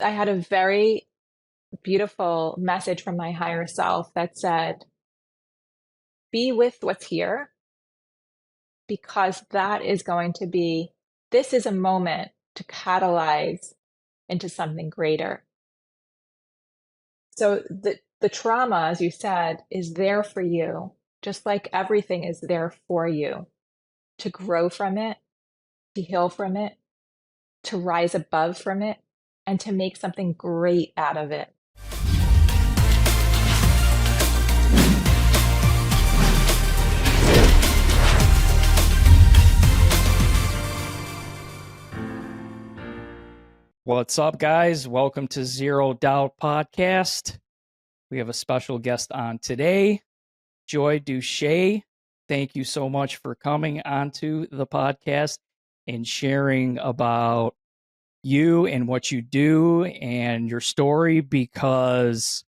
I had a very beautiful message from my higher self that said, be with what's here because that is going to be, this is a moment to catalyze into something greater. So the trauma, as you said, is there for you, just like everything is there for you to grow from it, to heal from it, to rise above from it, and to make something great out of it. What's up, guys? Welcome to Zero Doubt Podcast. We have a special guest on today, Joy Dushay. Thank you so much for coming onto the podcast and sharing about you and what you do and your story because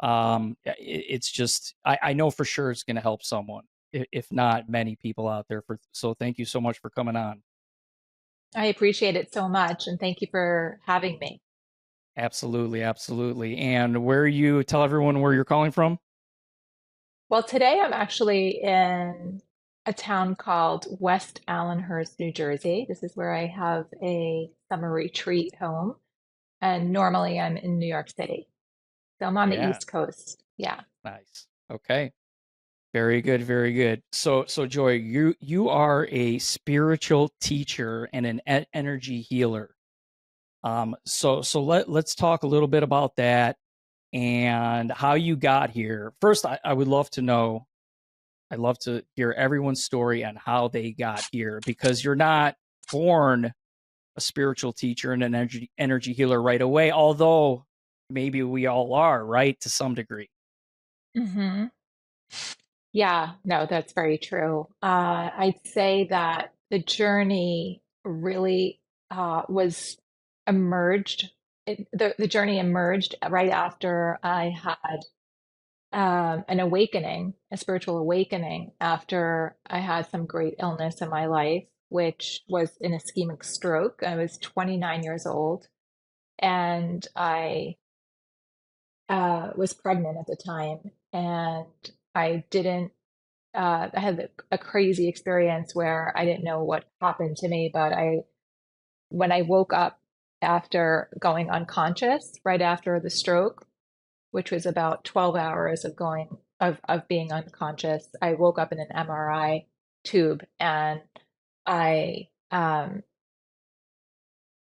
it's just, I know for sure it's going to help someone, if not many people out there. So thank you so much for coming on. I appreciate it so much, and thank you for having me. Absolutely, absolutely. And tell everyone where you're calling from? Well, today I'm actually in a town called West Allenhurst, New Jersey. This is where I have a summer retreat home, and normally I'm in New York City. So I'm on the Yeah, East Coast. Yeah. nice. Okay. Very good, very good. So Joy, you are a spiritual teacher and an energy healer. Let's talk a little bit about that and how you got here. First, I would love to know. I'd love to hear everyone's story on how they got here because you're not born a spiritual teacher and an energy healer right away, although maybe we all are, right, to some degree. hmm Yeah, no, that's very true. I'd say that the journey really was emerged. The journey emerged right after I had an awakening, a spiritual awakening, after I had some great illness in my life, which was an ischemic stroke. I was 29 years old, and I was pregnant at the time, and I didn't. I had a crazy experience where I didn't know what happened to me, but when I woke up after going unconscious, right after the stroke, which was about 12 hours of being unconscious. I woke up in an MRI tube, and I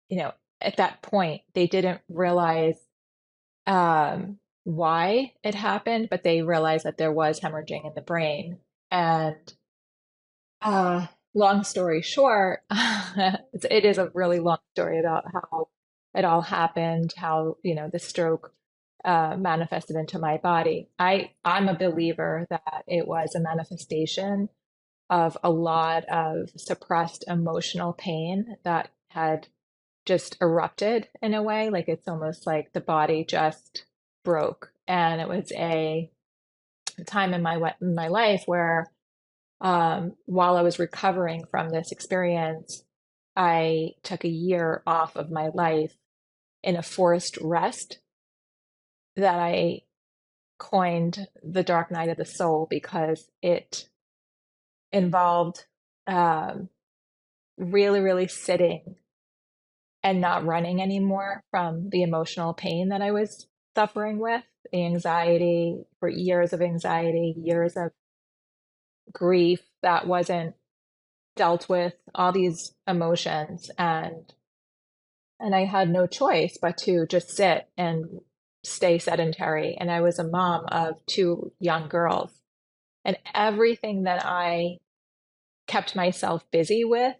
you know, at that point they didn't realize um why it happened, but they realized that there was hemorrhaging in the brain. And long story short, it is a really long story about how it all happened, how, the stroke manifested into my body. I'm a believer that it was a manifestation of a lot of suppressed emotional pain that had just erupted in a way. Like it's almost like the body just broke. And it was a time in my life where while I was recovering from this experience, I took a year off of my life in a forced rest that I coined the dark night of the soul because it involved um, really, really sitting and not running anymore from the emotional pain that I was suffering with, the anxiety, for years of anxiety, years of grief that wasn't dealt with, all these emotions. And I had no choice but to just sit and stay sedentary. And I was a mom of two young girls. And everything that I kept myself busy with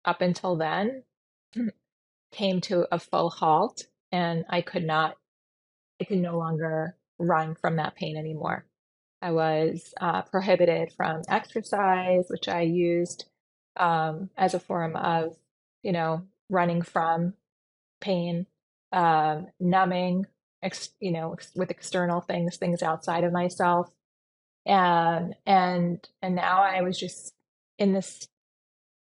up until then came to a full halt. And I could no longer run from that pain anymore. I was prohibited from exercise, which I used as a form of, running from pain, numbing, with external things outside of myself. And now I was just in this,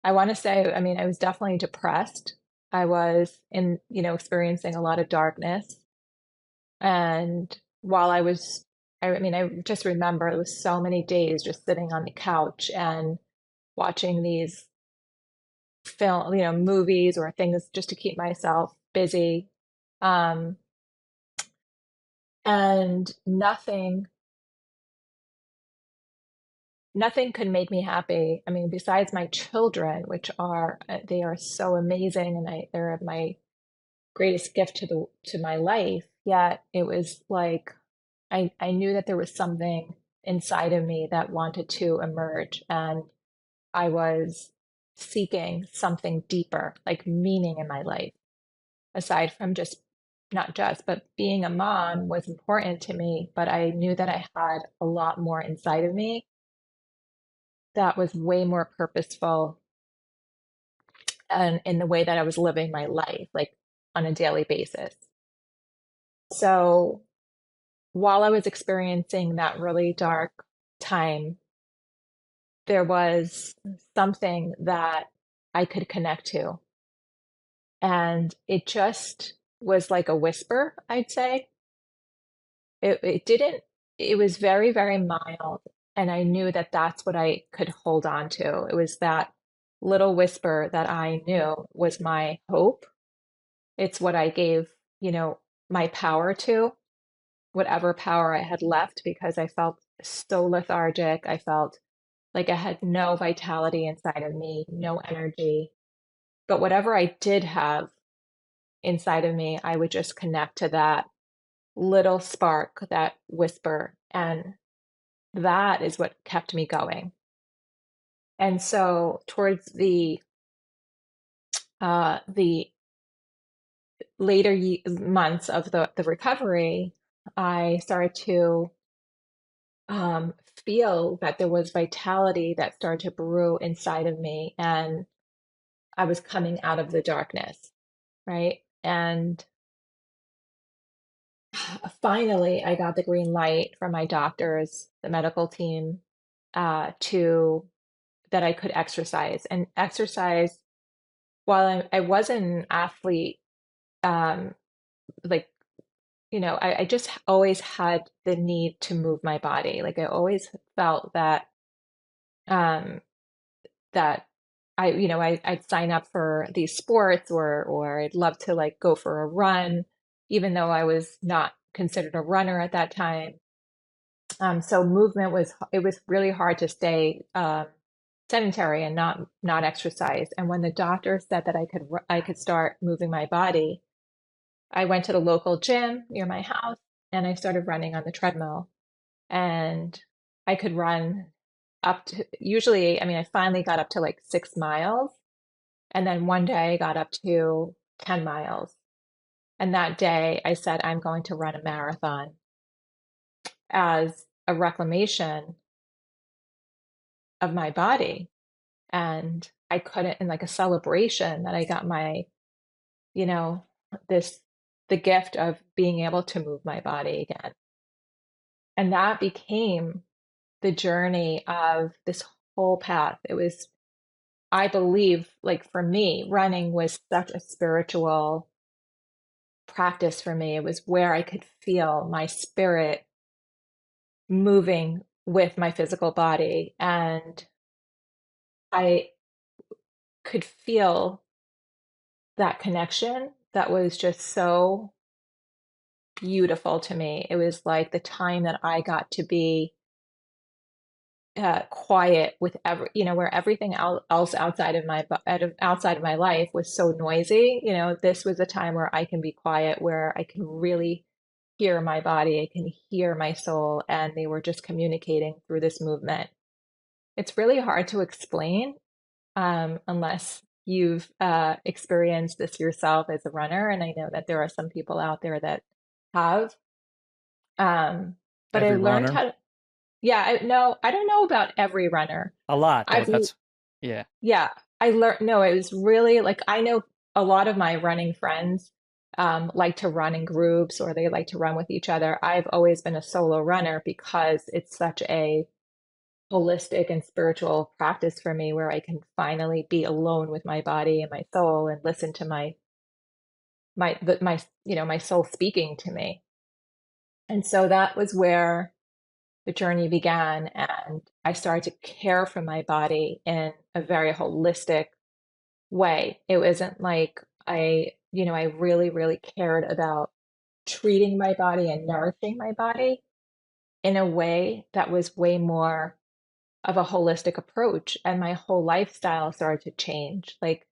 I want to say, I mean, I was definitely depressed. I was in, experiencing a lot of darkness. And while I mean, I just remember it was so many days just sitting on the couch and watching these movies or things just to keep myself busy. Um, and nothing could make me happy. I mean, besides my children, which they are so amazing, and they're my greatest gift to my life. Yet it was like I knew that there was something inside of me that wanted to emerge, and I was seeking something deeper, like meaning in my life, aside from just not just, but being a mom was important to me. But I knew that I had a lot more inside of me that was way more purposeful and in the way that I was living my life, like on a daily basis. So while I was experiencing that really dark time, there was something that I could connect to. And it just was like a whisper, I'd say. It didn't, it was very, very mild. And I knew that that's what I could hold on to. It was that little whisper that I knew was my hope. It's what I gave, my power to, whatever power I had left, because I felt so lethargic. I felt like I had no vitality inside of me, no energy. But whatever I did have inside of me, I would just connect to that little spark, that whisper. And that is what kept me going. And so towards the later months of the recovery, I started to um, feel that there was vitality that started to brew inside of me, and I was coming out of the darkness, right? And finally, I got the green light from my doctors, the medical team, to that I could exercise and exercise while I wasn't an athlete. Um, like I just always had the need to move my body. Like I always felt um, that I'd sign up for these sports or I'd love to like go for a run, even though I was not considered a runner at that time. So it was really hard to stay sedentary and not exercise. And when the doctor said that I could start moving my body, I went to the local gym near my house and I started running on the treadmill. And I could run up to usually, I mean, I finally got up to like 6 miles. And then one day I got up to 10 miles. And that day I said, I'm going to run a marathon as a reclamation of my body. And I couldn't, in like a celebration that I got you know, this, the gift of being able to move my body again. And that became the journey of this whole path. It was, I believe, like for me, running was such a spiritual practice for me. It was where I could feel my spirit moving with my physical body. And I could feel that connection that was just so beautiful to me. It was like the time that I got to be quiet with where everything else outside of my life was so noisy. This was a time where I can be quiet, where I can really hear my body, I can hear my soul, and they were just communicating through this movement. It's really hard to explain unless you've experienced this yourself as a runner, and I know that there are some people out there that have. Um, but I Every learned runner, how to, yeah, no, I don't know about every runner. a lot though. I've, That's yeah. yeah, I learned, no, it was really like, I know a lot of my running friends like to run in groups or they like to run with each other. I've always been a solo runner because it's such a holistic and spiritual practice for me where I can finally be alone with my body and my soul and listen to my my soul speaking to me. And so that was where the journey began, and I started to care for my body in a very holistic way. It wasn't like I really, really cared about treating my body and nourishing my body in a way that was way more of a holistic approach. And my whole lifestyle started to change. Like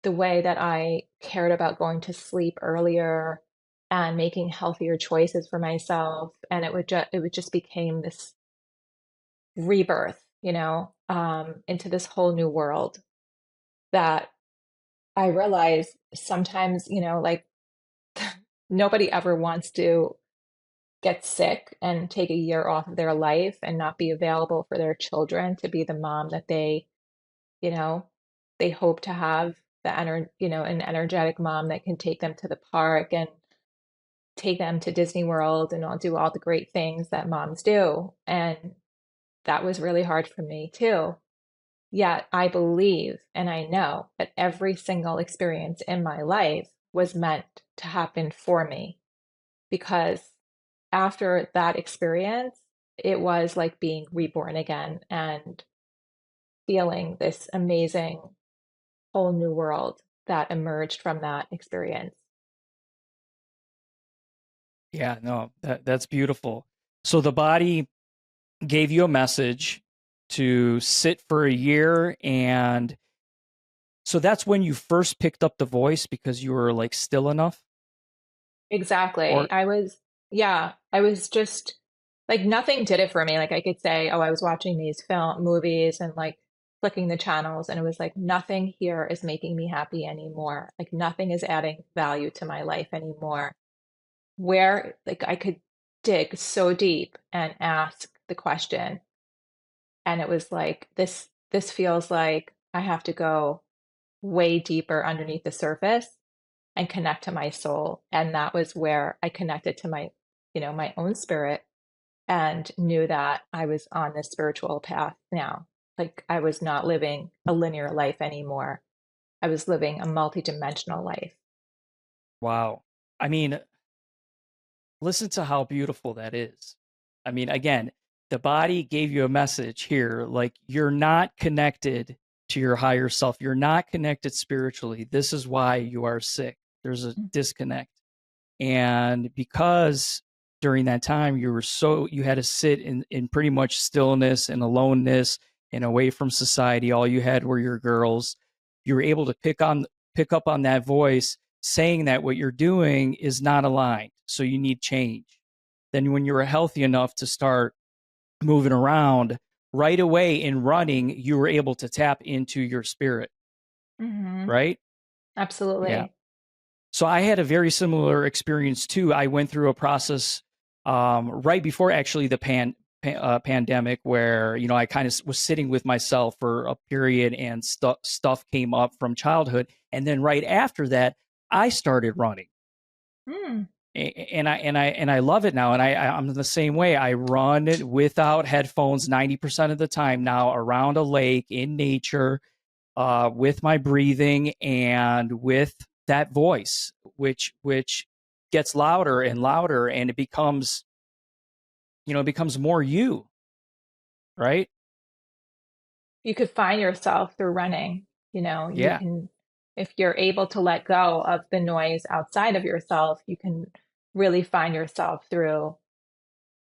the way that I cared about going to sleep earlier and making healthier choices for myself. And it would just became this rebirth, into this whole new world that I realize sometimes, like nobody ever wants to get sick and take a year off of their life and not be available for their children to be the mom that you know, they hope to have an energetic mom that can take them to the park and take them to Disney World and all do all the great things that moms do. And that was really hard for me too. Yet I believe and I know that every single experience in my life was meant to happen for me because after that experience, it was like being reborn again and feeling this amazing whole new world that emerged from that experience. Yeah, no, that's beautiful. So the body gave you a message to sit for a year, and so that's when you first picked up the voice because you were like still enough, Exactly. or I was just like nothing did it for me. Like I could say, oh, I was watching these movies and like flicking the channels, and it was like nothing here is making me happy anymore. Like nothing is adding value to my life anymore. Where like I could dig so deep and ask the question, and it was like this feels like I have to go way deeper underneath the surface and connect to my soul. And that was where I connected to my own spirit and knew that I was on this spiritual path now. Like I was not living a linear life anymore. I was living a multidimensional life. wow. I mean, listen to how beautiful that is. I mean, again, the body gave you a message here, like you're not connected to your higher self. You're not connected spiritually. This is why you are sick. There's a disconnect. And because during that time you had to sit in pretty much stillness and aloneness and away from society, all you had were your girls. You were able to pick up on that voice saying that what you're doing is not aligned, so you need change. Then when you were healthy enough to start moving around right away in running, you were able to tap into your spirit, Hmm. right? Yeah. Absolutely. So I had a very similar experience too. I went through a process right before actually the pandemic, where I kind of was sitting with myself for a period, and stuff came up from childhood, and then right after that, I started running, Mm. and I love it now, and I'm the same way. I run without headphones 90% of the time now, around a lake in nature, with my breathing and with that voice, which gets louder and louder, and it becomes more you, right? You could find yourself through running. You Yeah. can, if you're able to let go of the noise outside of yourself, you can really find yourself through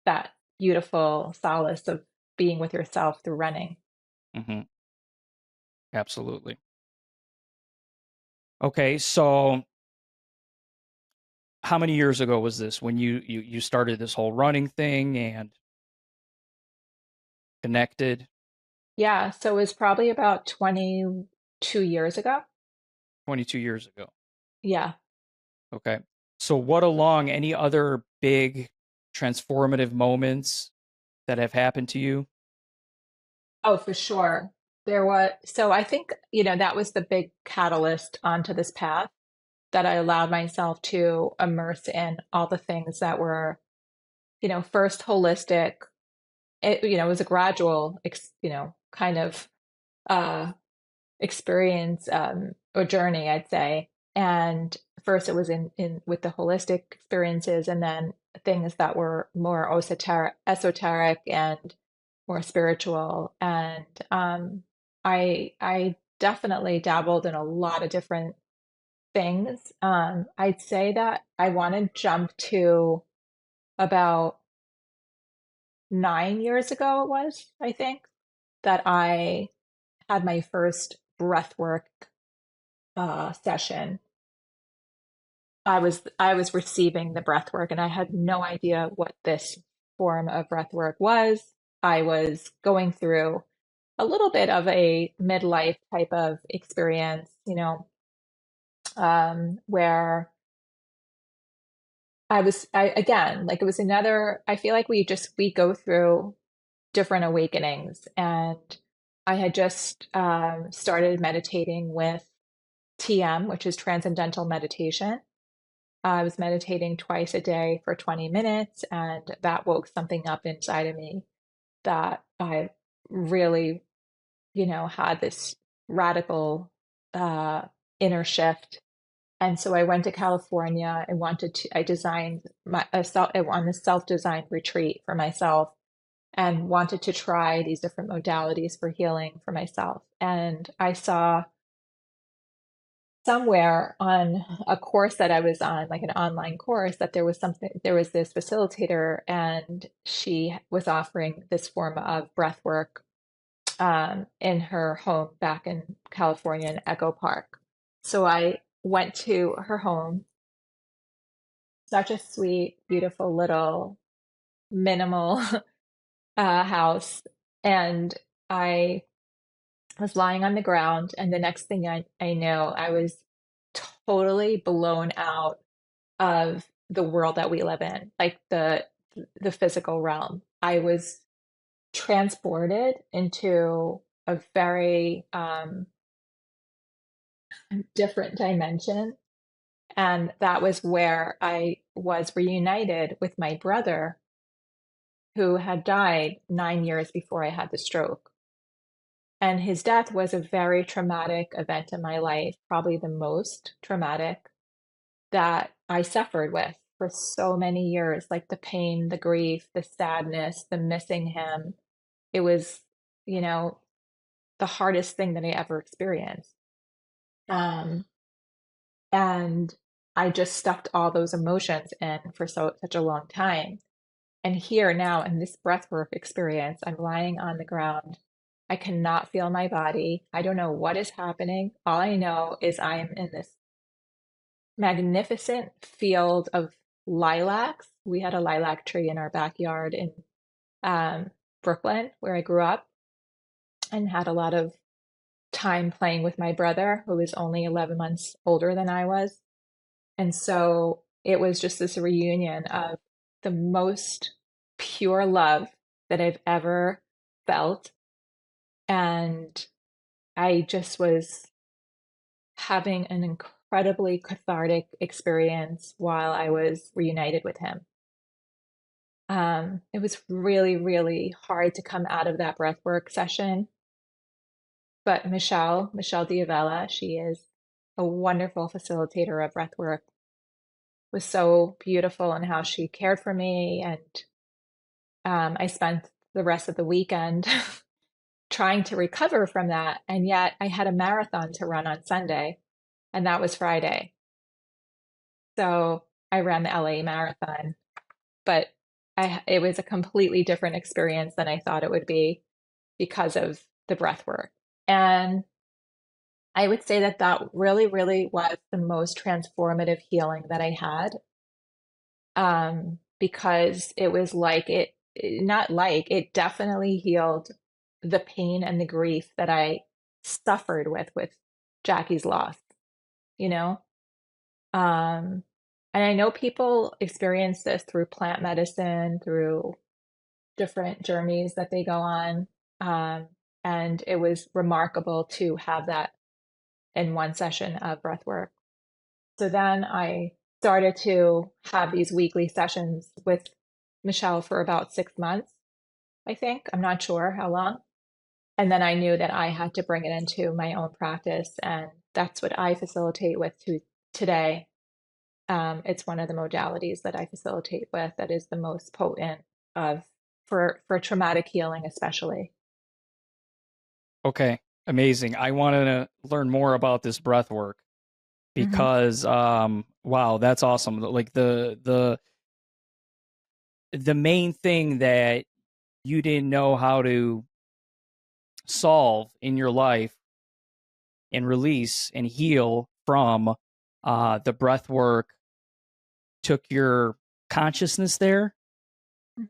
that beautiful solace of being with yourself through running. Hmm. Absolutely. Okay, so how many years ago was this when you started this whole running thing and connected? Yeah, so it was probably about 22 years ago. 22 years ago. Yeah. Okay. So what along any other big transformative moments that have happened to you? Oh, for sure. So I think, that was the big catalyst onto this path that I allowed myself to immerse in all the things that were, first holistic, it was a gradual, kind of uh, experience, or journey, I'd say. And first it was in with the holistic experiences, and then things that were more esoteric and more spiritual. And I definitely dabbled in a lot of different things. I'd say that I want to jump to about 9 years ago, it was, I think, that I had my first breathwork session. I was receiving the breath work, and I had no idea what this form of breath work was. I was going through a little bit of a midlife type of experience, where again, like, it was another, I feel like we go through different awakenings. And I had just started meditating with TM, which is transcendental meditation. I was meditating twice a day for 20 minutes, and that woke something up inside of me that I really, had this radical uh, inner shift. And so I went to California. I designed on a self-designed retreat for myself, and wanted to try these different modalities for healing for myself. And I saw somewhere on a course that I was on, like an online course, that there was this facilitator, and she was offering this form of breath work in her home back in California in Echo Park. So I went to her home, such a sweet, beautiful little minimal house. And I was lying on the ground, and the next thing I know, I was totally blown out of the world that we live in, like the physical realm. I was transported into a very different dimension. And that was where I was reunited with my brother, who had died 9 years before I had the stroke. And his death was a very traumatic event in my life, probably the most traumatic that I suffered with for so many years, like the pain, the grief, the sadness, the missing him. It was, you know, the hardest thing that I ever experienced. Um, and I just stuffed all those emotions in for such a long time. And here now in this breathwork experience, I'm lying on the ground. I cannot feel my body. I don't know what is happening. All I know is I am in this magnificent field of lilacs. We had a lilac tree in our backyard in Brooklyn, where I grew up, and had a lot of time playing with my brother, who was only 11 months older than I was. And so it was just this reunion of the most pure love that I've ever felt. And I just was having an incredibly cathartic experience while I was reunited with him. It was really, really hard to come out of that breathwork session. But Michelle Diavella, she is a wonderful facilitator of breathwork, was so beautiful in how she cared for me. And I spent the rest of the weekend trying to recover from that. And yet I had a marathon to run on Sunday, and that was Friday. So I ran the LA marathon, but it was a completely different experience than I thought it would be because of the breath work. And I would say that that really, really was the most transformative healing that I had, because it was like not like, it definitely healed the pain and the grief that I suffered with Jackie's loss, you know? Um, and I know people experience this through plant medicine, through different journeys that they go on. Um, and it was remarkable to have that in one session of breath work. So then I started to have these weekly sessions with Michelle for about 6 months. I think. I'm not sure how long. And then I knew that I had to bring it into my own practice. And that's what I facilitate with today. It's one of the modalities that I facilitate with that is the most potent of for traumatic healing, especially. Okay, amazing. I want to learn more about this breath work Hmm. because wow, that's awesome. Like the main thing that you didn't know how to solve in your life and release and heal from the breath work took your consciousness there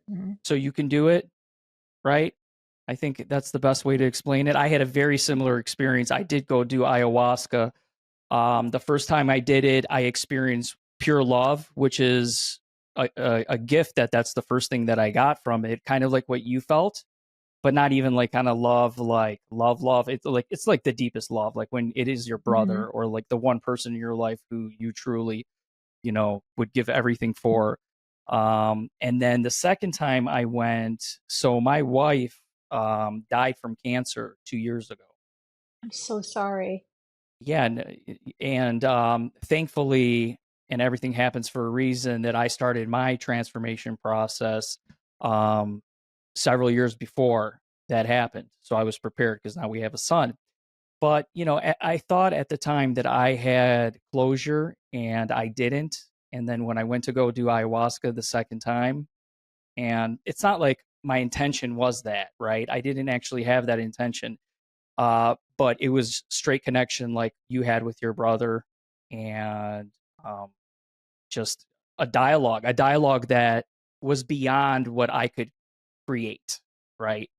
Hmm. so you can do it, right? I think that's the best way to explain it. I had a very similar experience. I did go do ayahuasca. The first time I did it, I experienced pure love, which is a gift that's the first thing that I got from it, kind of like what you felt, but not even like kind of love, like love. It's like the deepest love, like when it is your Hmm. brother or like the one person in your life who you truly, would give everything for. And then the second time I went, so my wife died from cancer 2 years ago. I'm so sorry. Yeah, and thankfully, and everything happens for a reason, that I started my transformation process um, several years before that happened. So I was prepared because now we have a son. But, I thought at the time that I had closure and I didn't. And then when I went to go do ayahuasca the second time, and it's not like my intention was that, right? I didn't actually have that intention. But it was straight connection like you had with your brother, and um, just a dialogue that was beyond what I could create, right?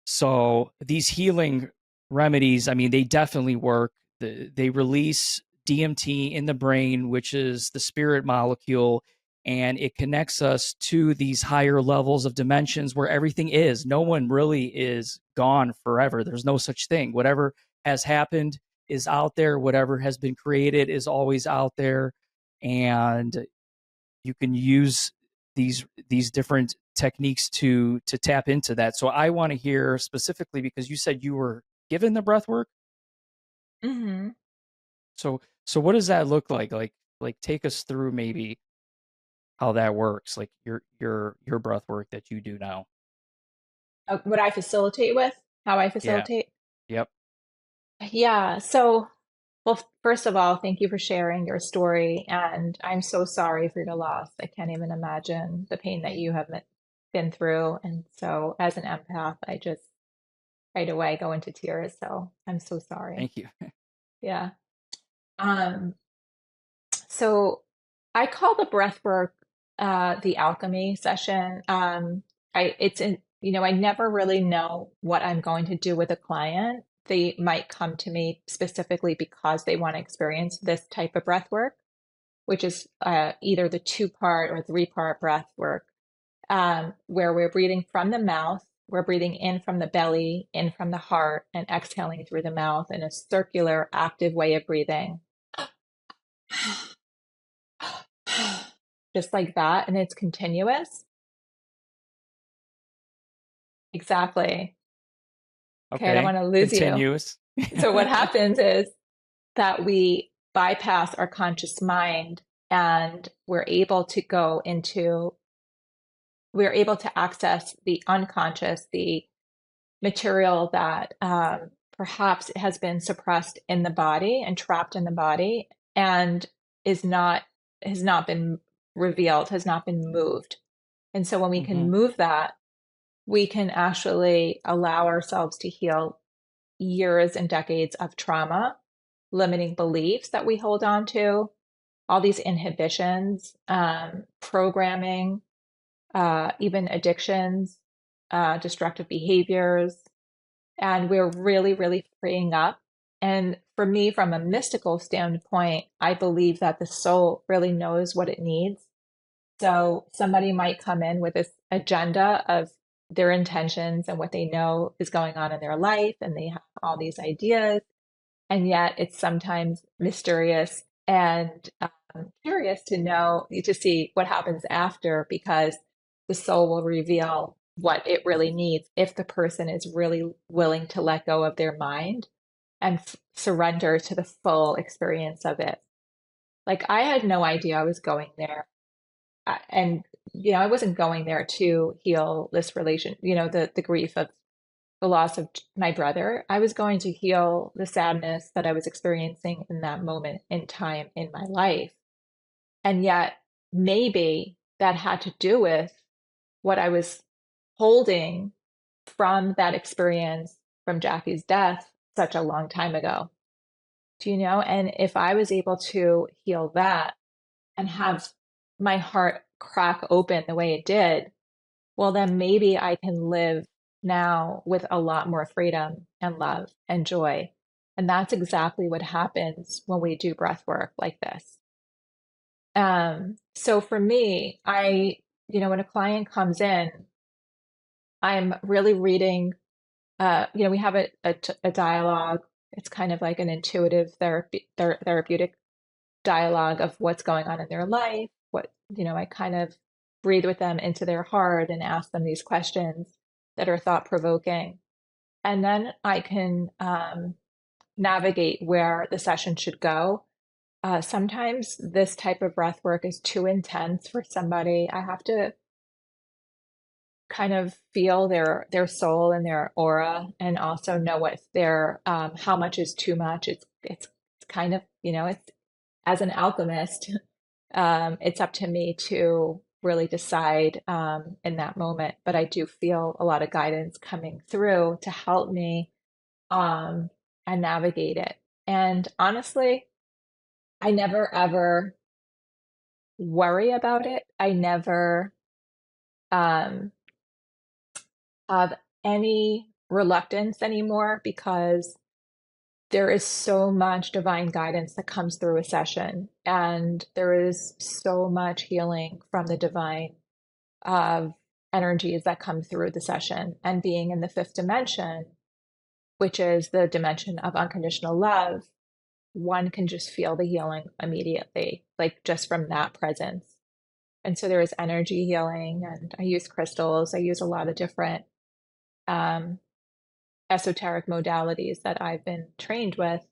So these healing remedies, I mean, they definitely work. They release DMT in the brain, which is the spirit molecule, and it connects us to these higher levels of dimensions where everything is. No one really is gone forever. There's no such thing. Whatever has happened is out there. Whatever has been created is always out there. And you can use these different techniques to tap into that. So I want to hear specifically because you said you were given the breath work. Hmm. So what does that look like? Like take us through maybe how that works, like your breath work that you do now. What I facilitate with, how I Yeah. facilitate. Yep. Yeah. So, well, first of all, thank you for sharing your story. And I'm so sorry for your loss. I can't even imagine the pain that you have been through. And so, as an empath, I just right away go into tears. So, I'm so sorry. Thank you. Yeah. Um, so I call the breath work the alchemy session. It's in, I never really know what I'm going to do with a client. They might come to me specifically because they want to experience this type of breath work, which is either the two-part or three-part breath work, where we're breathing from the mouth, we're breathing in from the belly, in from the heart, and exhaling through the mouth in a circular, active way of breathing. Just like that. And it's continuous. Exactly. Okay, I don't Okay. want to lose you. Continuous. So, what happens is that we bypass our conscious mind and we're able to access the unconscious, the material that perhaps has been suppressed in the body and trapped in the body and is not has not been revealed, has not been moved. And so when we can Hmm. move that, we can actually allow ourselves to heal years and decades of trauma, limiting beliefs that we hold on to, all these inhibitions, programming, even addictions, destructive behaviors. And we're really, really freeing up. And for me, from a mystical standpoint, I believe that the soul really knows what it needs. So somebody might come in with this agenda of their intentions and what they know is going on in their life, and they have all these ideas, and yet it's sometimes mysterious and curious to see what happens after, because the soul will reveal what it really needs if the person is really willing to let go of their mind and surrender to the full experience of it. Like I had no idea I was going there. And, I wasn't going there to heal this relation, the grief of the loss of my brother. I was going to heal the sadness that I was experiencing in that moment in time in my life. And yet, maybe that had to do with what I was holding from that experience from Jackie's death such a long time ago. Do you know? And if I was able to heal that and have my heart crack open the way it did, well, then maybe I can live now with a lot more freedom and love and joy. And that's exactly what happens when we do breath work like this. So for me, when a client comes in, I'm really reading, we have a dialogue. It's kind of like an intuitive therapeutic dialogue of what's going on in their life. I kind of breathe with them into their heart and ask them these questions that are thought provoking. And then I can navigate where the session should go. Sometimes this type of breath work is too intense for somebody. I have to kind of feel their soul and their aura, and also know what their how much is too much. It's kind of, it's, as an alchemist, it's up to me to really decide in that moment. But I do feel a lot of guidance coming through to help me um, and navigate it. And honestly, I never ever worry about it. I never um, have any reluctance anymore, because there is so much divine guidance that comes through a session, and there is so much healing from the divine energies that come through the session. And being in the fifth dimension, which is the dimension of unconditional love, one can just feel the healing immediately, like just from that presence. And so there is energy healing, and I use crystals. I use a lot of different um, esoteric modalities that I've been trained with,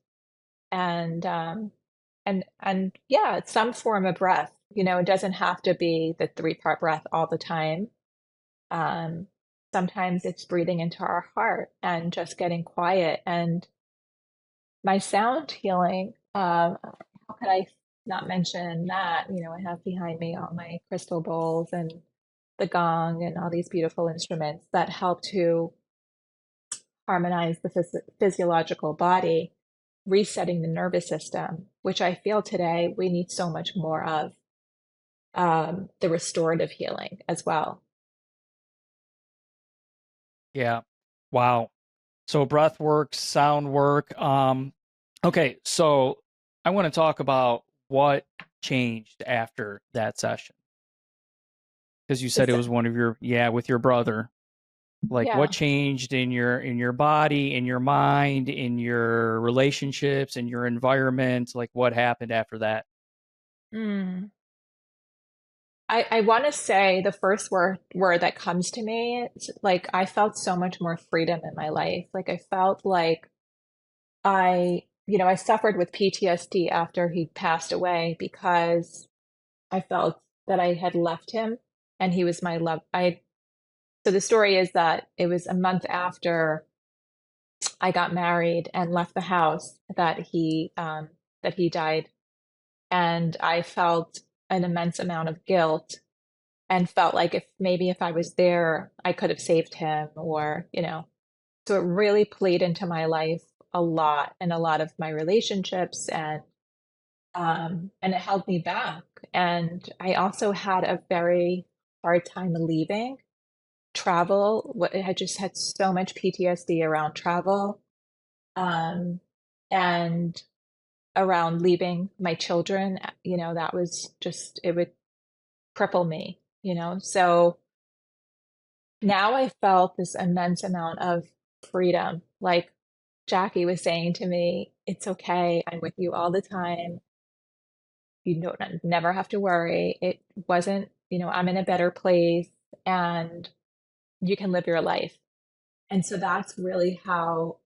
and yeah, it's some form of breath. It doesn't have to be the 3-part breath all the time. Um, Sometimes it's breathing into our heart and just getting quiet. And my sound healing, how could I not mention that? I have behind me all my crystal bowls and the gong and all these beautiful instruments that help to harmonize the physiological body, resetting the nervous system, which I feel today we need so much more of, the restorative healing as well. Yeah. Wow. So breath work, sound work. Okay, so I want to talk about what changed after that session. Because you said it was one of your, with your brother. Like what Yeah. changed in your body, in your mind, in your relationships, in your environment? Like what happened after that? Mm. I want to say the first word that comes to me, it's like I felt so much more freedom in my life. Like I felt like I suffered with PTSD after he passed away, because I felt that I had left him and he was my love. So the story is that it was a month after I got married and left the house that he died, and I felt an immense amount of guilt, and felt like if I was there, I could have saved him, or. So it really played into my life a lot, and a lot of my relationships, and it held me back. And I also had a very hard time leaving travel. I had just had so much PTSD around travel, um, and around leaving my children. That was just, it would cripple me. So now I felt this immense amount of freedom. Like Jackie was saying to me, it's okay. I'm with you all the time. You don't never have to worry. It wasn't, I'm in a better place. And you can live your life. And so that's really how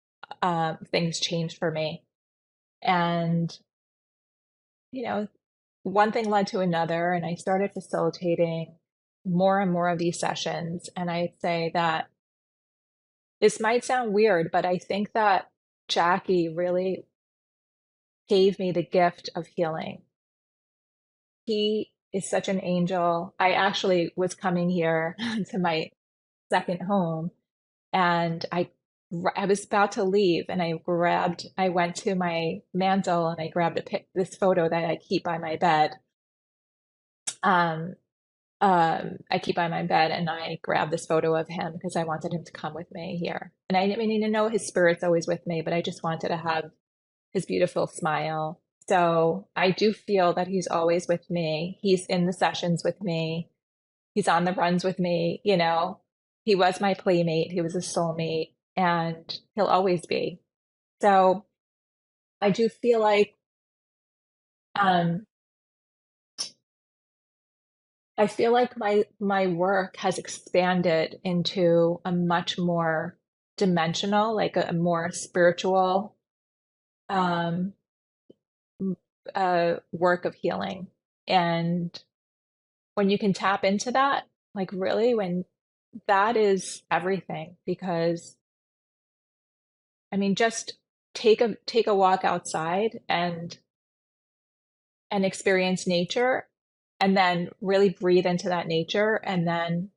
things changed for me. And, you know, one thing led to another, and I started facilitating more and more of these sessions. And I'd say that this might sound weird, but I think that Jackie really gave me the gift of healing. He is such an angel. I actually was coming here to my second home, and I was about to leave, and I went to my mantle and I grabbed this photo that I keep by my bed. Um, I keep by my bed, and I grabbed this photo of him because I wanted him to come with me here. And I didn't mean to know his spirit's always with me, but I just wanted to have his beautiful smile. So I do feel that he's always with me. He's in the sessions with me. He's on the runs with me. He was my playmate. He was a soulmate, and he'll always be. So I do feel like um, my work has expanded into a much more dimensional, like a more spiritual um, work of healing. And when you can tap into that, like really, when that is everything, because I mean, just take a walk outside and experience nature, and then really breathe into that nature, and then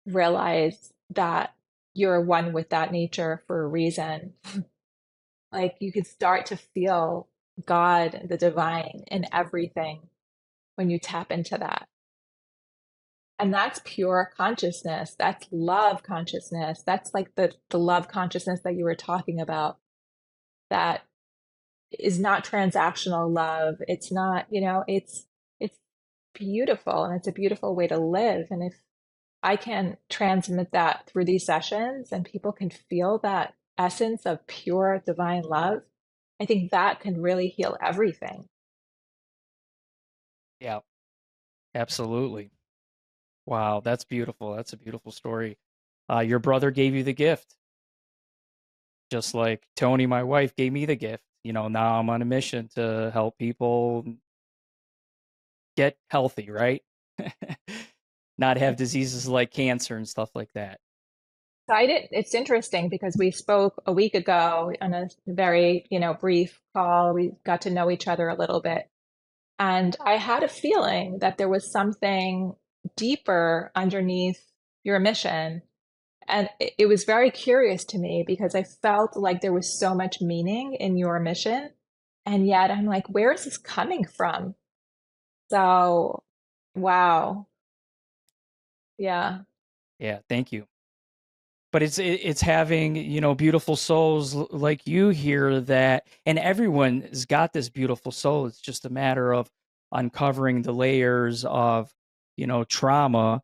realize that you're one with that nature for a reason. Like you could start to feel God, the divine in everything when you tap into that. And that's pure consciousness. That's love consciousness. That's like the love consciousness that you were talking about. That is not transactional love. It's not, it's beautiful, and it's a beautiful way to live. And if I can transmit that through these sessions and people can feel that essence of pure divine love, I think that can really heal everything. Yeah, absolutely. Wow, that's beautiful. That's a beautiful story. Your brother gave you the gift, just like Tony, my wife, gave me the gift. Now I'm on a mission to help people get healthy, right? Not have diseases like cancer and stuff like that. So it's interesting because we spoke a week ago on a very, brief call. We got to know each other a little bit. And I had a feeling that there was something deeper underneath your mission. And it was very curious to me because I felt like there was so much meaning in your mission. And yet I'm like, where is this coming from? So, wow. Yeah. Yeah, thank you. But it's having, beautiful souls like you here, that, and everyone has got this beautiful soul. It's just a matter of uncovering the layers of, trauma,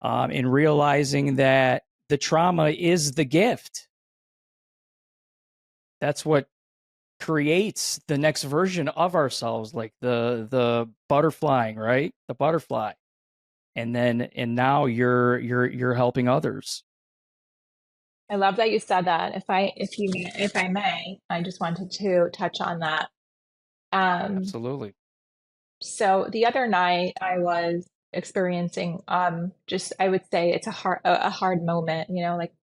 and realizing that the trauma is the gift. That's what creates the next version of ourselves, like the butterflying, right? The butterfly. And now you're helping others. I love that you said that. If I may, I just wanted to touch on that. Um, Absolutely. so the other night I was experiencing just I would say it's a hard moment, like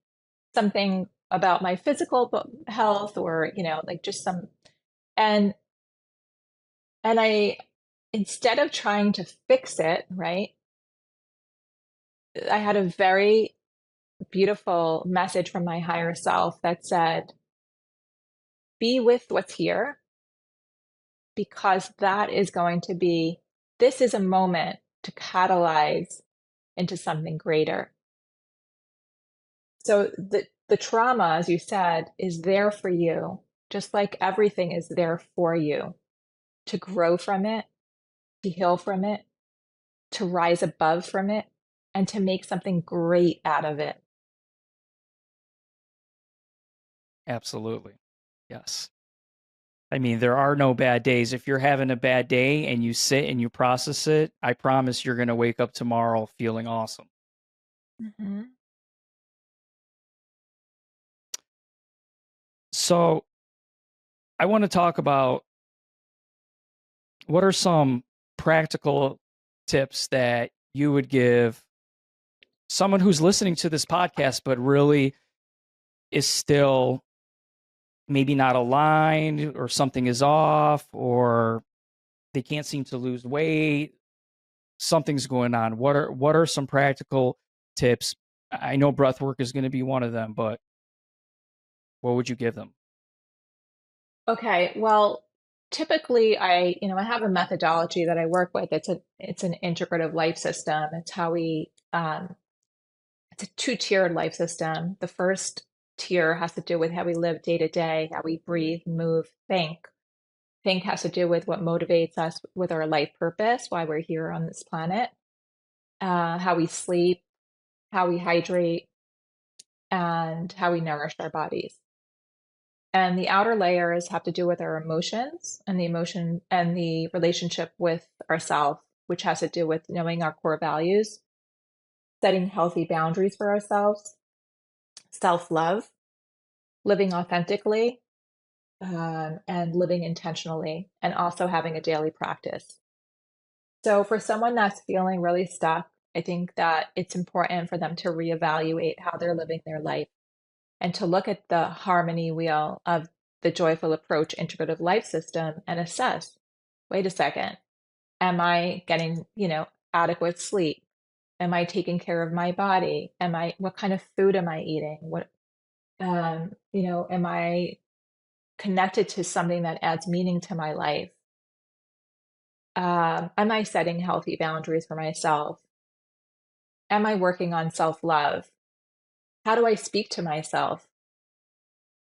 something about my physical health, or like just some, and I, instead of trying to fix it, right, I had a very beautiful message from my higher self that said, be with what's here, because this is a moment to catalyze into something greater. So the trauma, as you said, is there for you, just like everything is there for you to grow from it, to heal from it, to rise above from it, and to make something great out of it. Absolutely. Yes. I mean, there are no bad days. If you're having a bad day and you sit and you process it, I promise you're going to wake up tomorrow feeling awesome. Mhm. So I want to talk about what are some practical tips that you would give someone who's listening to this podcast, but really is still maybe not aligned, or something is off, or they can't seem to lose weight, something's going on. What are some practical tips? I know breath work is going to be one of them, but what would you give them? Okay, well, typically I have a methodology that I work with. It's an integrative life system. It's a two-tiered life system. The first tier has to do with how we live day to day, how we breathe, move, think. Think has to do with what motivates us with our life purpose, why we're here on this planet, how we sleep, how we hydrate, and how we nourish our bodies. And the outer layers have to do with our emotions and the emotion and the relationship with ourself, which has to do with knowing our core values, setting healthy boundaries for ourselves, self-love, living authentically, and living intentionally, and also having a daily practice. So for someone that's feeling really stuck, I think that it's important for them to reevaluate how they're living their life and to look at the harmony wheel of the joyful approach integrative life system and assess, wait a second, am I getting, adequate sleep? Am I taking care of my body? What kind of food am I eating? Am I connected to something that adds meaning to my life? Am I setting healthy boundaries for myself? Am I working on self-love? How do I speak to myself?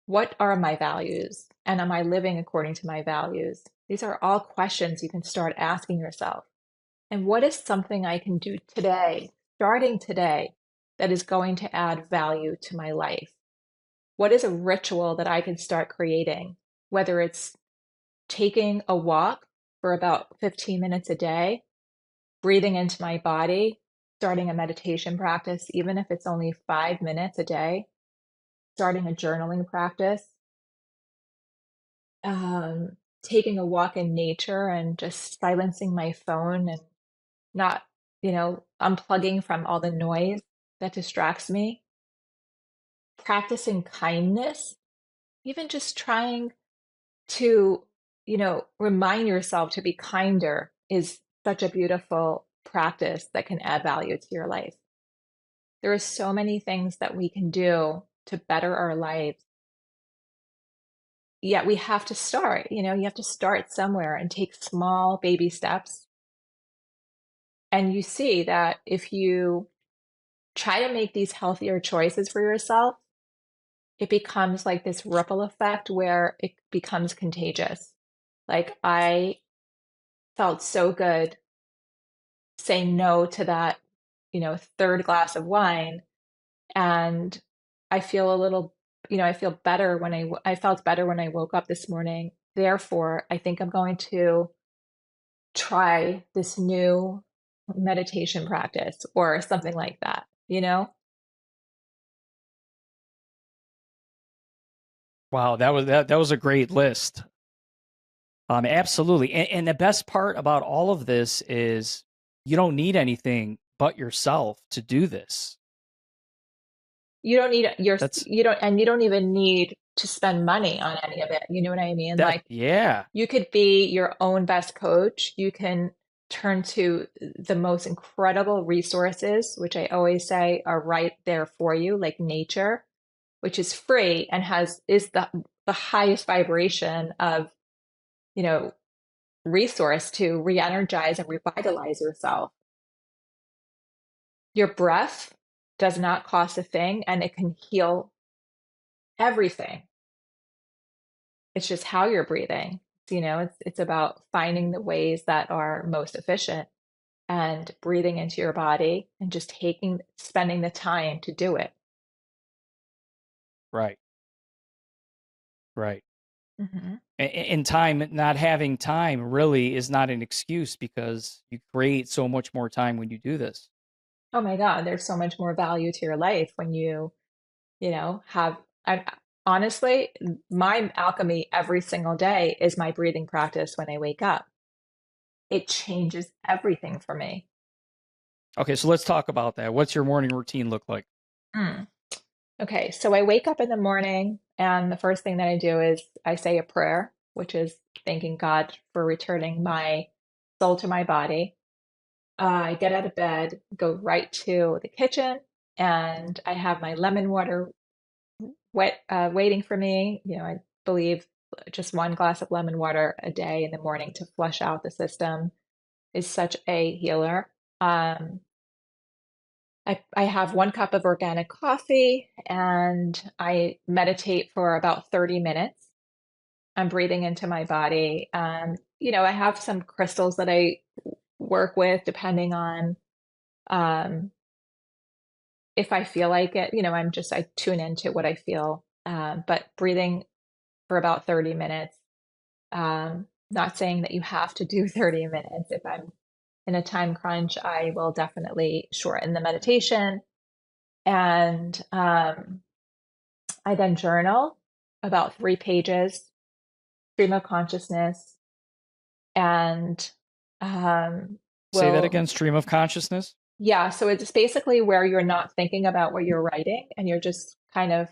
What are my values? And am I living according to my values? These are all questions you can start asking yourself. And what is something I can do today, starting today, that is going to add value to my life? What is a ritual that I can start creating? Whether it's taking a walk for about 15 minutes a day, breathing into my body, starting a meditation practice, even if it's only 5 minutes a day, starting a journaling practice, taking a walk in nature and just silencing my phone and not, unplugging from all the noise that distracts me, practicing kindness, even just trying to, remind yourself to be kinder is such a beautiful practice that can add value to your life. There are so many things that we can do to better our lives. Yet we have to start, you have to start somewhere and take small baby steps. And you see that if you try to make these healthier choices for yourself, it becomes like this ripple effect where it becomes contagious. Like I felt so good saying no to that, third glass of wine. And I feel a little, I feel better when I felt better when I woke up this morning. Therefore, I think I'm going to try this new meditation practice or something like that. Wow, that was a great list. Absolutely. And the best part about all of this is you don't need anything but yourself to do this. You don't need That's you don't even need to spend money on any of it. You know what I mean? that. Like Yeah. you could be your own best coach. You can turn to the most incredible resources, which I always say are right there for you, like nature, which is free and is the highest vibration of, you know, resource to re-energize and revitalize yourself. Your breath does not cost a thing and it can heal everything. It's just how you're breathing. It's about finding the ways that are most efficient and breathing into your body and just spending the time to do it. Right. Right. Hmm. And time, not having time really is not an excuse, because you create so much more time when you do this. Oh my God, there's so much more value to your life when have. honestly, my alchemy every single day is my breathing practice when I wake up. It changes everything for me. Okay, so let's talk about that. What's your morning routine look like? Mm. Okay, so I wake up in the morning, and the first thing that I do is I say a prayer, which is thanking God for returning my soul to my body. I get out of bed, go right to the kitchen, and I have my lemon water waiting for me. I believe just one glass of lemon water a day in the morning to flush out the system is such a healer. I have 1 cup of organic coffee and I meditate for about 30 minutes. I'm breathing into my body. I have some crystals that I work with depending on um, if I feel like it. I tune into what I feel. But breathing for about 30 minutes. Not saying that you have to do 30 minutes. If I'm in a time crunch, I will definitely shorten the meditation. And I then journal about 3 pages, stream of consciousness, and um, Say that will, again, stream of consciousness. yeah, so it's basically where you're not thinking about what you're writing and you're just kind of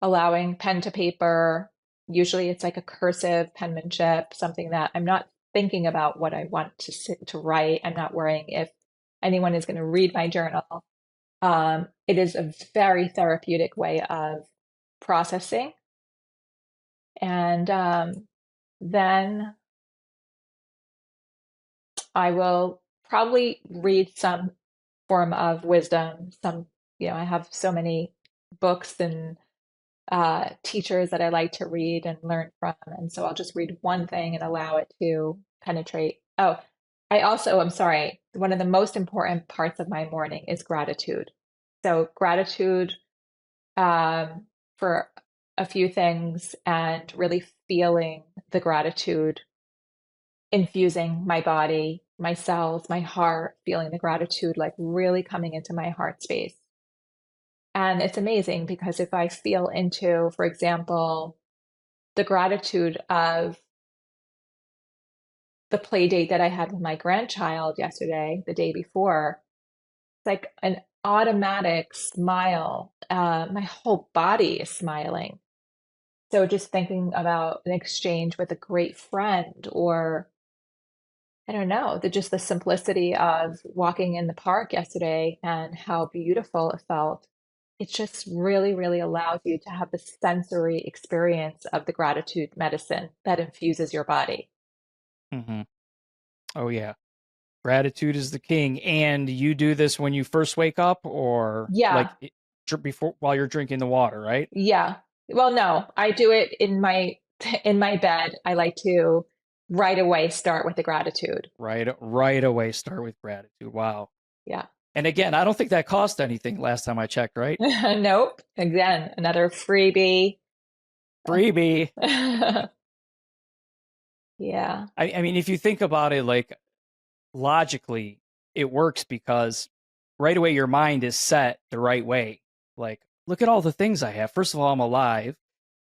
allowing pen to paper. Usually it's like a cursive penmanship, something that I'm not thinking about what I want to write. I'm not worrying if anyone is going to read my journal. It is a very therapeutic way of processing. And then I will probably read some form of wisdom. I have so many books and teachers that I like to read and learn from. And so I'll just read one thing and allow it to penetrate. Oh, I'm sorry, one of the most important parts of my morning is gratitude. So gratitude for a few things and really feeling the gratitude infusing my body, my cells, my heart, feeling the gratitude, like really coming into my heart space. And it's amazing because if I feel into, for example, the gratitude of the play date that I had with my grandchild yesterday, the day before, it's like an automatic smile. My whole body is smiling. So just thinking about an exchange with a great friend or I don't know, just the simplicity of walking in the park yesterday and how beautiful it felt. It just really, really allows you to have the sensory experience of the gratitude medicine that infuses your body. Hmm. Oh yeah, gratitude is the king. And you do this when you first wake up, or Yeah, like before while you're drinking the water, right? yeah. Well, no, I do it in my in my bed. I like to right away start with the gratitude. Right away. Start with gratitude. Wow. Yeah. And again, I don't think that cost anything last time I checked, right? Nope. Again, another freebie. Freebie. Yeah. I mean, if you think about it, like logically, it works because right away your mind is set the right way. Like, look at all the things I have. First of all, I'm alive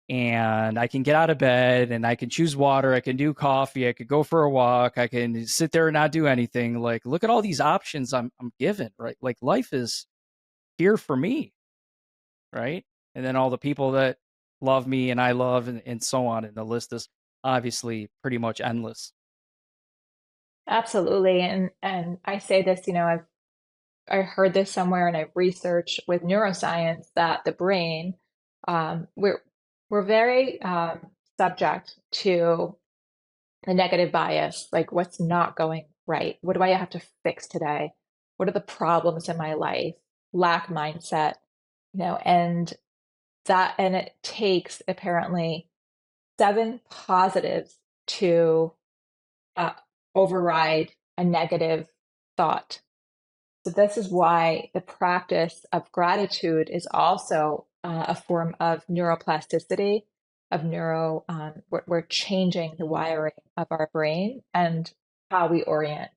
and I can get out of bed and I can choose water. I can do coffee. I could go for a walk. I can sit there and not do anything. Like, look at all these options I'm given, right? Like, life is here for me, right? And then all the people that love me and I love and so on. And the list is obviously pretty much endless. Absolutely. And I say this, I heard this somewhere and I've researched with neuroscience that the brain, we're very subject to the negative bias, like what's not going right? What do I have to fix today? What are the problems in my life? Lack mindset, and and it takes apparently 7 positives to uh, override a negative thought. So this is why the practice of gratitude is also a form of neuroplasticity, of we're changing the wiring of our brain and how we orient.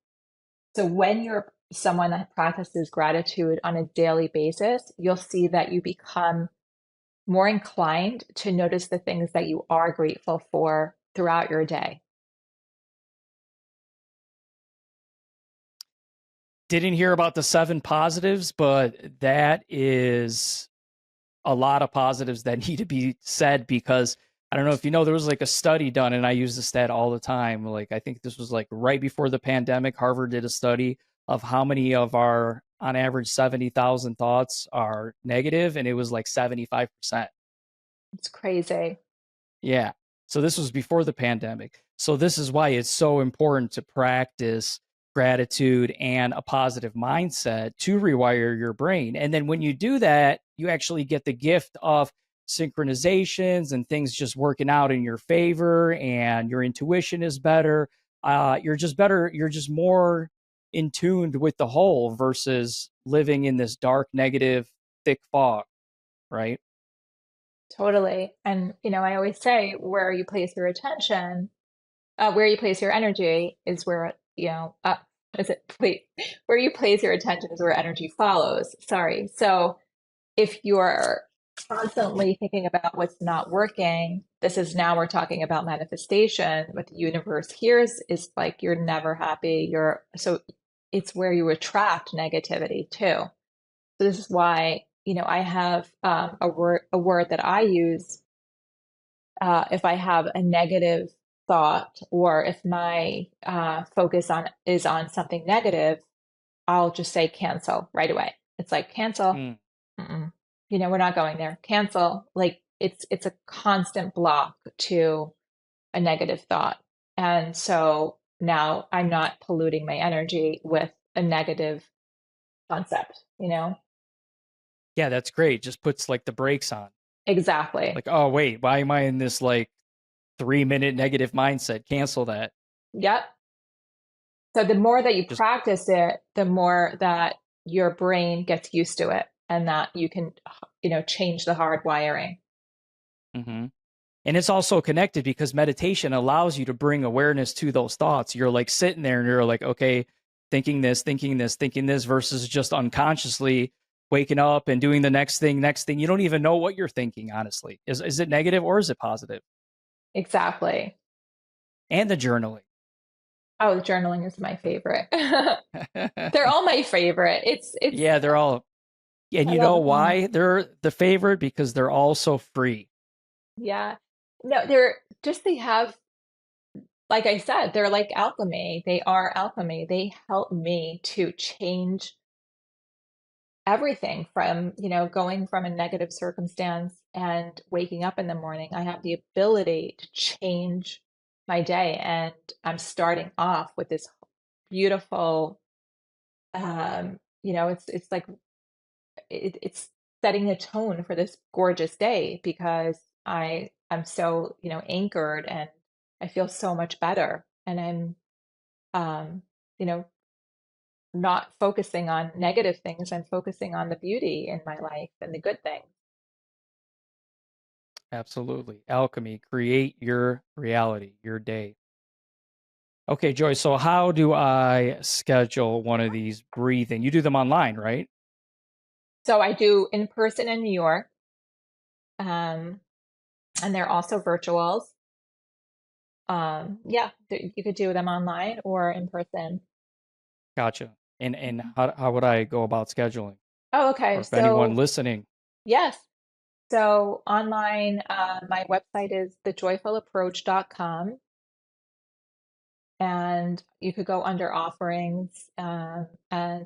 So when you're someone that practices gratitude on a daily basis, you'll see that you become more inclined to notice the things that you are grateful for throughout your day. Didn't hear about the 7 positives, but that is a lot of positives that need to be said, because I don't know if you know, there was like a study done, and I use the stat all the time. Like, I think this was like right before the pandemic. Harvard did a study of how many of our, on average, 70,000 thoughts are negative, and it was like 75%. It's crazy. Yeah. So this was before the pandemic. So this is why it's so important to practice gratitude and a positive mindset to rewire your brain. And then when you do that, you actually get the gift of synchronizations and things just working out in your favor, and your intuition is better. You're just better. You're just more in tuned with the whole versus living in this dark, negative, thick fog, right? Totally. And, I always say where you place your attention, where you place your energy is where, is it, wait, where you place your attention is where energy follows. Sorry. So if you're constantly thinking about what's not working, this is now we're talking about manifestation. What the universe hears is like you're never happy. So it's where you attract negativity too. So this is why, I have a word that I use if I have a negative thought, or if my focus is on something negative, I'll just say cancel right away. It's like cancel. Mm. Mm-mm. We're not going there. Cancel. Like it's a constant block to a negative thought. And so now I'm not polluting my energy with a negative concept. Yeah, that's great. Just puts like the brakes on. Exactly. Like, oh wait, why am I in this like 3-minute negative mindset? Cancel that. Yep. So the more that you Just practice it, the more that your brain gets used to it, and that you can, change the hard wiring. hmm And it's also connected because meditation allows you to bring awareness to those thoughts. You're like sitting there and you're like, okay, thinking this, thinking this, thinking this, versus just unconsciously waking up and doing the next thing, next thing. You don't even know what you're thinking, honestly. Is it negative or is it positive? Exactly. And the journaling. Oh, journaling is my favorite. They're all my favorite. It's Yeah, they're all, and I you love know them all. why they're the favorite? Because they're all so free. Yeah. No, they have, like I said, they're like alchemy. They are alchemy. They help me to change everything from, going from a negative circumstance and waking up in the morning. I have the ability to change my day, and I'm starting off with this beautiful, it's like it's setting the tone for this gorgeous day because I'm so, anchored, and I feel so much better, and I'm um, you know, not focusing on negative things. I'm focusing on the beauty in my life and the good things. Absolutely. Alchemy, create your reality, your day. Okay, Joy. So how do I schedule one of these breathing? You do them online, right? So I do in person in New York, um, and they're also virtuals. Yeah, you could do them online or in person. Gotcha. And Mhm. how would I go about scheduling? Oh, okay. Or if anyone So listening, yes. So online, my website is thejoyfulapproach.com, and you could go under offerings and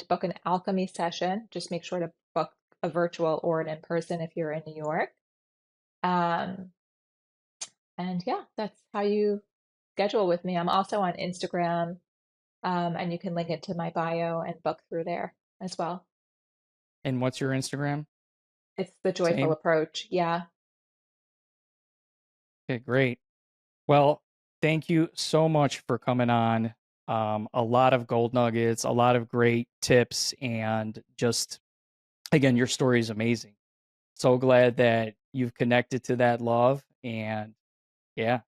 book an alchemy session. Just make sure to book a virtual or an in person if you're in New York. Um, and yeah, that's how you schedule with me. I'm also on Instagram, and you can link it to my bio and book through there as well. and what's your Instagram? It's the joyful Same. approach. Yeah. Okay, great. Well, thank you so much for coming on. A lot of gold nuggets, a lot of great tips, and just again, your story is amazing. So glad that you've connected to that love. And yeah,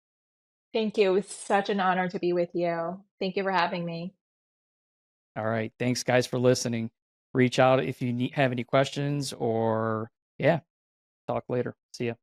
Thank you. It was such an honor to be with you. Thank you for having me. all right. Thanks, guys, for listening. Reach out if you have any questions, or yeah, talk later. See ya.